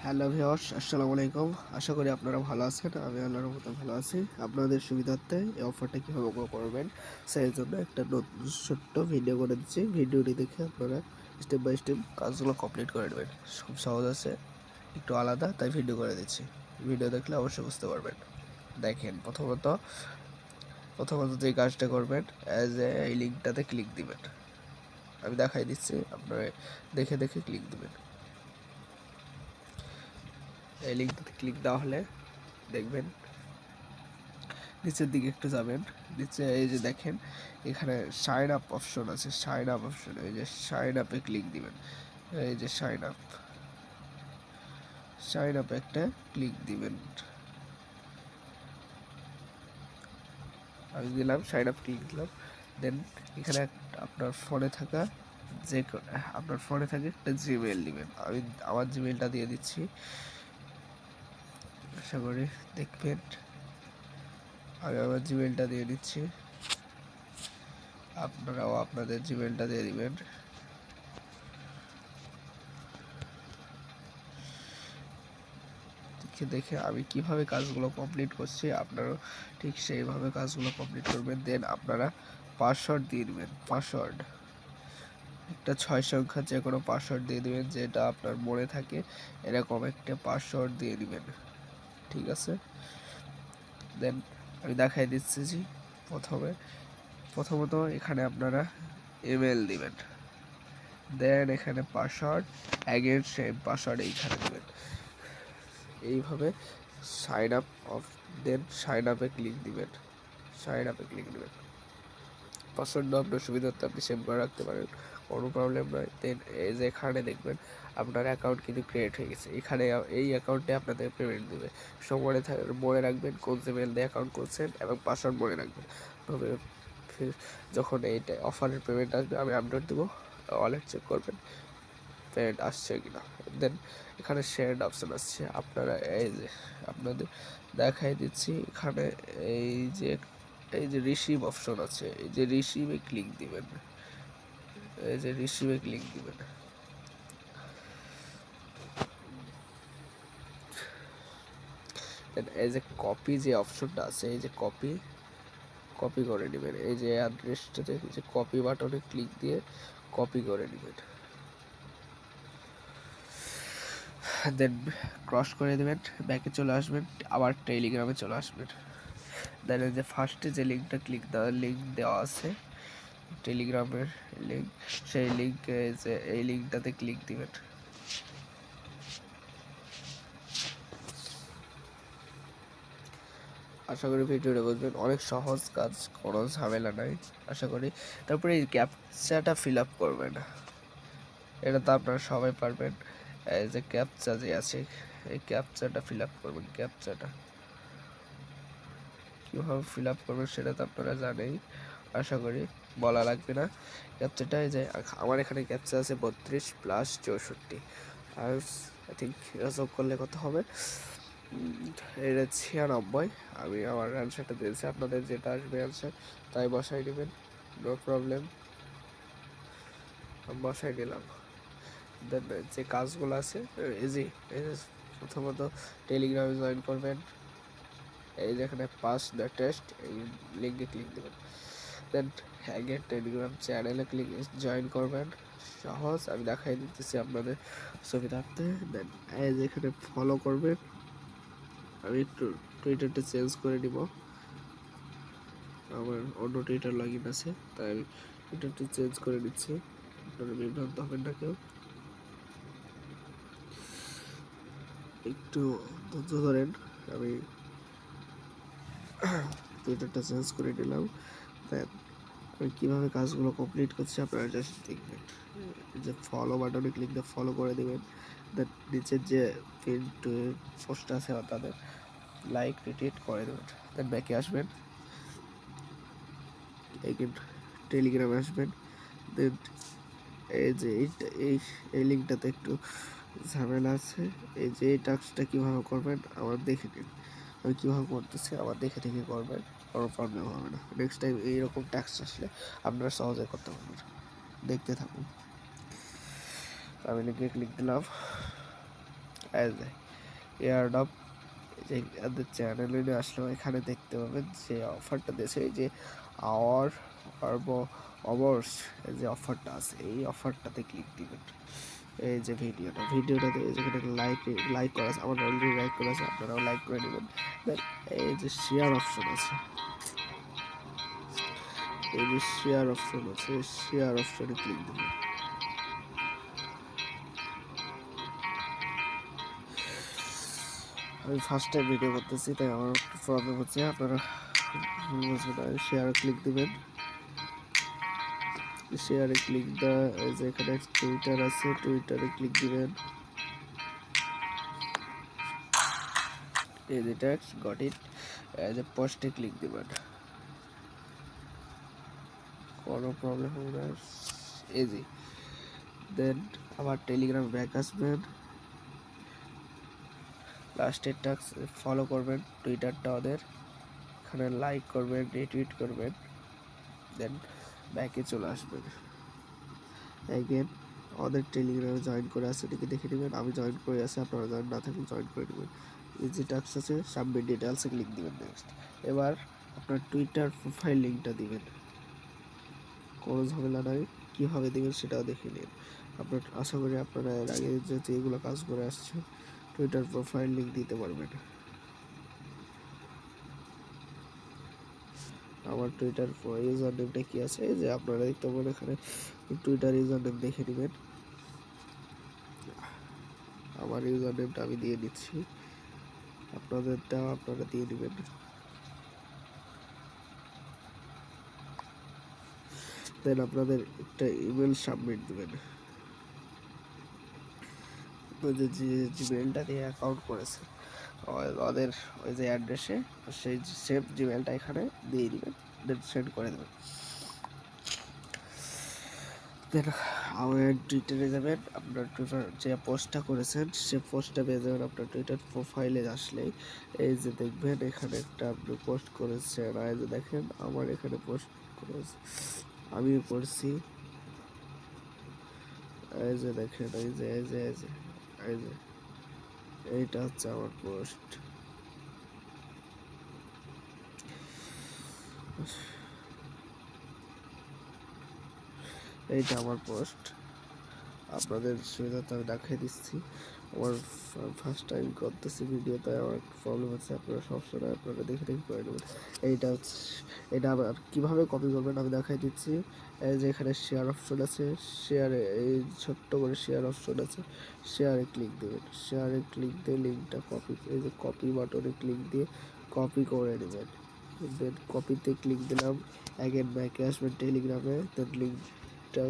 Hello viewers, আসসালামু আলাইকুম। আশা করি আপনারা ভালো আছেন। আমি আল্লাহর রহমতে ভালো আছি। আপনাদের সুবিধার্থে এই অফারটা কীভাবে করবেন সেই জন্য একটা নতুন ছোট্ট ভিডিও করে দিচ্ছি। ভিডিওটি দেখে আপনারা স্টেপ বাই স্টেপ কাজগুলো কমপ্লিট করে নেবেন। খুব সহজ আছে, একটু আলাদা, তাই ভিডিও করে দিচ্ছি। ভিডিও দেখলে অবশ্যই বুঝতে পারবেন। দেখেন, প্রথমত যে কাজটা করবেন, এই লিঙ্কটাতে ক্লিক দিবেন। আমি দেখাই দিচ্ছি, আপনারা দেখে দেখে ক্লিক দিবেন। এই লিঙ্কটাতে ক্লিক দেওয়া হলে দেখবেন নিচের দিকে একটু যাবেন। নিচে এই যে দেখেন, এখানে সাইন আপ অপশন আছে। সাইন আপ অপশন, এই যে সাইন আপে ক্লিক দিবেন। এই যে সাইন আপে একটা ক্লিক দিবেন। আমি দিলাম, সাইন আপ ক্লিক দিলাম। দেন এখানে আপনার ফোনে থাকা একটা জিমেল দিবেন। আমি আমার জিমেলটা দিয়ে দিচ্ছি, আশা করি দেখবেন। আমি আমার জিমেলটা দিয়ে দিচ্ছি, আপনারাও আপনাদের জিমেলটা দিয়ে দিবেন। দেখে আমি কিভাবে কাজগুলো কমপ্লিট করছি, আপনারাও ঠিক সেইভাবে কাজগুলো কমপ্লিট করবেন। দেন আপনারা পাসওয়ার্ড দিয়ে দেবেন। পাসওয়ার্ড একটা 6 সংখ্যার যে কোনো পাসওয়ার্ড দিয়ে দেবেন, যেটা আপনার মনে থাকে এরকম একটা পাসওয়ার্ড দিয়ে দিবেন। ঠিক আছে, দেন আমি দেখাই দিচ্ছি। যে প্রথমত এখানে আপনারা ইমেল দিবেন। দেন এখানে পাসওয়ার্ড, অ্যাগেন সেম পাসওয়ার্ড এইখানে দেবেন। এইভাবে সাইন আপ দেন সাইন আপে ক্লিক দিবেন। পাসওয়ার্ড আপনার সুবিধার্থে আপনি সেভ করে রাখতে পারেন, কোনো প্রবলেম নয়। দেন এই যে এখানে দেখবেন আপনার অ্যাকাউন্ট কিন্তু ক্রিয়েট হয়ে গেছে। এখানে এই অ্যাকাউন্টে আপনাদের পেমেন্ট দেবে। সব মনে রাখবেন কোন জিমেল দিয়ে অ্যাকাউন্ট করছেন এবং পাসওয়ার্ড মনে রাখবেন। তবে যখন এইটা অফারের পেমেন্ট আসবে আমি আপডেট দেবো, ওয়ালেট চেক করবেন পেমেন্ট আসছে কিনা। দেন এখানে শেয়ার্ড অপশান আসছে। আপনারা এই যে আপনাদের দেখাই দিচ্ছি, এখানে এই যে রিসিভ অপশন আছে, এই যে রিসিভে ক্লিক দিবেন। এই যে কপি যে অপশনটা আছে, এই যে কপি করে নেবেন। এই যে অ্যাড্রেসটাতে যে কপি বাটনে ক্লিক দিয়ে কপি করে নেবেন। দেন ক্রস করে দেবেন, ব্যাকে চলে আসবেন, আবার টেলিগ্রামে চলে আসবেন। দেন এই যে ফার্স্টে যে লিঙ্ক দেওয়া আছে টেলিগ্রামের লিঙ্ক, সেই লিঙ্কে যে এই লিঙ্কটাতে ক্লিক দিবেন। আশা করি ভিডিওটা বুঝবেন, অনেক সহজ কাজ, কোনো ঝামেলা নাই আশা করি। তারপরে এই ক্যাপচাটা ফিল আপ করবেন, এটা তো আপনারা সবাই পারবেন। এই যে ক্যাপচা যে আছে, এই ক্যাপচাটা ফিল আপ করবেন। ক্যাপচাটা কীভাবে ফিল আপ করবেন সেটা তো আপনারা জানেই, আশা করি বলা লাগবে না। ক্যাপচাটা এই যে আমার এখানে ক্যাপচা আছে 32+64, আর আই থিঙ্ক যোগ করলে কত হবে, এটা 96। আমি আমার অ্যান্সারটা দিয়েছি, আপনাদের যেটা আসবে অ্যান্সার তাই বসাই নেবেন, নো প্রবলেম। বসাই নিলাম। দেন যে কাজগুলো আছে এই যে প্রথমত টেলিগ্রামে জয়েন করবেন। এই যে এখানে পাস দ্য টেস্ট, এই লিঙ্কে ক্লিক দেবেন। দেন অ্যাগেন টেলিগ্রাম চ্যানেলে জয়েন করবেন। সহজ, আমি দেখাই দিতেছি আপনাদের সুবিধার্থে। দেন এই যে এখানে ফলো করবেন। আমি একটু টুইটারটা চেঞ্জ করে নিব, আমার অন্য টুইটার লগ ইন আছে, তাই আমি টুইটারটা চেঞ্জ করে নিচ্ছি। আপনারা বিভ্রান্ত হবেন না কেউ, একটু ধৈর্য ধরেন। আমি টুইটারটা চেঞ্জ করে নিলাম। দেন আমি কীভাবে কাজগুলো কমপ্লিট করছি আপনারা জাস্ট দেখবেন। যে ফলো বাটনে ক্লিক দিয়ে ফলো করে দেবেন। দেন নিচের যে পোস্ট আছে তাদের লাইক রিটুইট করে দেবেন। দেন ব্যাকে আসবেন, এগেন টেলিগ্রামে আসবেন। দেন এই যে এই লিঙ্কটাতে একটু ঝামেলা আছে। এই যে এই টাস্কটা কীভাবে করবেন আমার দেখে নিন, আমি কীভাবে করতেছি আমার দেখে দেখে করবেন, কোনো প্রবলেম হবে না। নেক্সট টাইম এইরকম টাস্ক আসলে আপনারা সহজে করতে পারবেন। দেখতে থাকুন। আমি লিঙ্কে ক্লিক দিলাম, অ্যাজ এয়ারড্রপ, যে আমাদের চ্যানেলে আসলে এখানে দেখতে পাবেন যে অফারটা দিয়েছে, এই যে আওয়ার অবর্স যে অফারটা আছে, এই অফারটাতে ক্লিক দিবেন। এই যে ভিডিওটাতে যেখানে লাইক করা আছে, আমার অলরেডি লাইক করা আছে, আপনারাও লাইক করে নেবেন। দেন এই যে শেয়ার অপশন আছে, এই যে শেয়ার অপশন আছে, শেয়ার অপশনে ক্লিক দিবেন। আমি ফার্স্ট টাইম ভিডিও করতেছি তাই আমার প্রবলেম হচ্ছে, আপনারা শেয়ার ক্লিক দিবেন। শেয়ারে ক্লিক দেওয়া, এই যে এখানে টুইটার আছে, টুইটারে ক্লিক দিবেন। এই যে টেক্সট গট ইট, এই যে পোস্টে ক্লিক দিবেন, কোনো প্রবলেম হবে না, ইজি। দেন আবার টেলিগ্রাম ব্যাক আসবেন, লাস্টের টাস্ক ফলো করবেন টুইটারটা ওদের, এখানে লাইক করবেন, রিটুইট করবেন, দেন ব্যাকে চলে আসবেন। অ্যাগেন ওদের টেলিগ্রামে জয়েন করে আছে নাকি দেখে নেবেন, আমি জয়েন করে আছি, আপনারা জয়েন না থাকলে জয়েন করে নেবেন। ইজি টাস্ক আছে, সাবমিট ডিটেলসে ক্লিক দিবেন। নেক্সট এবার আপনার টুইটার প্রোফাইল লিঙ্কটা দিবেন, কোনো ঝামেলা নাই, কীভাবে দেবেন সেটাও দেখে নিন। আপনার আশা করি আপনারা এর আগে যে এগুলো কাজ করে আসছে টুইটার প্রোফাইল লিঙ্ক দিতে পারবেন। আমার টুইটার ইউজার নেমটা কী আছে, এই যে আপনারা দেখতে পাবেন এখানে টুইটার ইউজার নেম দেখে নেবেন। আমার ইউজার নেমটা আমি দিয়ে দিচ্ছি, আপনাদেরটাও আপনারা দিয়ে দিবেন। দেন আপনাদের একটা ইমেল সাবমিট দেবেন, যে জিমেলটা দিয়ে অ্যাকাউন্ট করেছে ওদের ওই যে অ্যাড্রেসে, সেই সেম জিমেলটা এখানে দিয়ে দিবেন, দেন সেন্ড করে দেবেন। দেন আমার টুইটারে যাবেন, আপনার টুইটার যে পোস্টটা করেছেন সে পোস্টটা পেয়ে যাবেন। আপনার টুইটার প্রোফাইলে আসলেই এই যে দেখবেন এখানে একটা আপনি পোস্ট করেছেন, আর এই যে দেখেন আমার এখানে পোস্ট করেছে, আমি করছি, এই যে দেখেন, এই যে এই যে এই যে এই যে এইটা হচ্ছে আমার পোস্ট। এইটা আমার পোস্ট, আপনাদের সুবিধাতে আমি দেখাই দিচ্ছি। আমার ফার্স্ট টাইম করতেছি ভিডিও, তাই আমার একটু প্রবলেম হচ্ছে, আপনারা সবসময় আপনারা দেখে দেখে করে নেবেন। এইটা হচ্ছে, এটা আবার কীভাবে কপি করবেন আমি দেখাই দিচ্ছি। এই যে এখানে শেয়ার অপশন আছে, শেয়ারে এই ছোট্ট করে শেয়ার অপশন আছে, শেয়ারে ক্লিক দেবেন, শেয়ারে ক্লিক দিয়ে লিঙ্কটা কপি, এই যে কপি বাটনে ক্লিক দিয়ে কপি করে নেবেন। দেন কপিতে ক্লিক দিলাম, অ্যাগেন ব্যাকে আসবেন টেলিগ্রামে, দেন লিঙ্কটা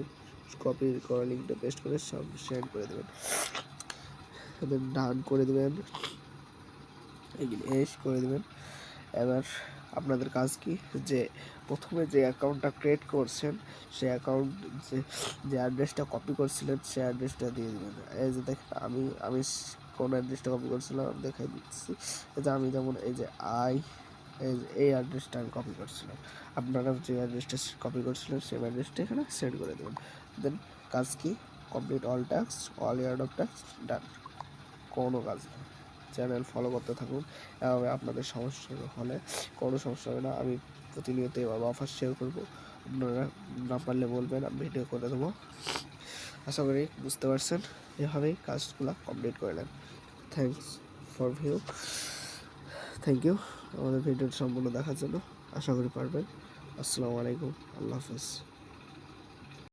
কপি করা লিঙ্কটা পেস্ট করে সব শেয়ার করে দেবেন, দেন ডান করে দেবেন, এগুলি এস করে দেবেন। এবার আপনাদের কাজ কি, যে প্রথমে যে অ্যাকাউন্টটা ক্রিয়েট করছেন সেই অ্যাকাউন্ট যে অ্যাড্রেসটা কপি করছিলেন সেই অ্যাড্রেসটা দিয়ে দেবেন। এই যে দেখেন আমি কোন অ্যাড্রেসটা কপি করছিলাম আমি দেখাই দিচ্ছি। এই যে আমি যেমন এই যে এই অ্যাড্রেসটা আমি কপি করছিলাম, আপনারা যে অ্যাড্রেসটা কপি করছিলেন সেই অ্যাড্রেসটা এখানে সেন্ড করে দেবেন। দেন কাজ কি, complete all task, all year of task done, কোনো কাজ নেই। চ্যানেল ফলো করতে থাকুন, এভাবে আপনাদের সমস্যা হলে কোনো সমস্যা হবে না, আমি প্রতিনিয়ত এভাবে অফার শেয়ার করবো, আপনারা না পারলে বলবেন, আমি ভিডিও করে দেবো। আশা করি বুঝতে পারছেন, এভাবেই কাজগুলো কমপ্লিট করে নেন। থ্যাংক ইউ আমাদের ভিডিওটি সম্পূর্ণ দেখার জন্য, আশা করি পারবেন। আসসালামু আলাইকুম, আল্লাহ হাফেজ।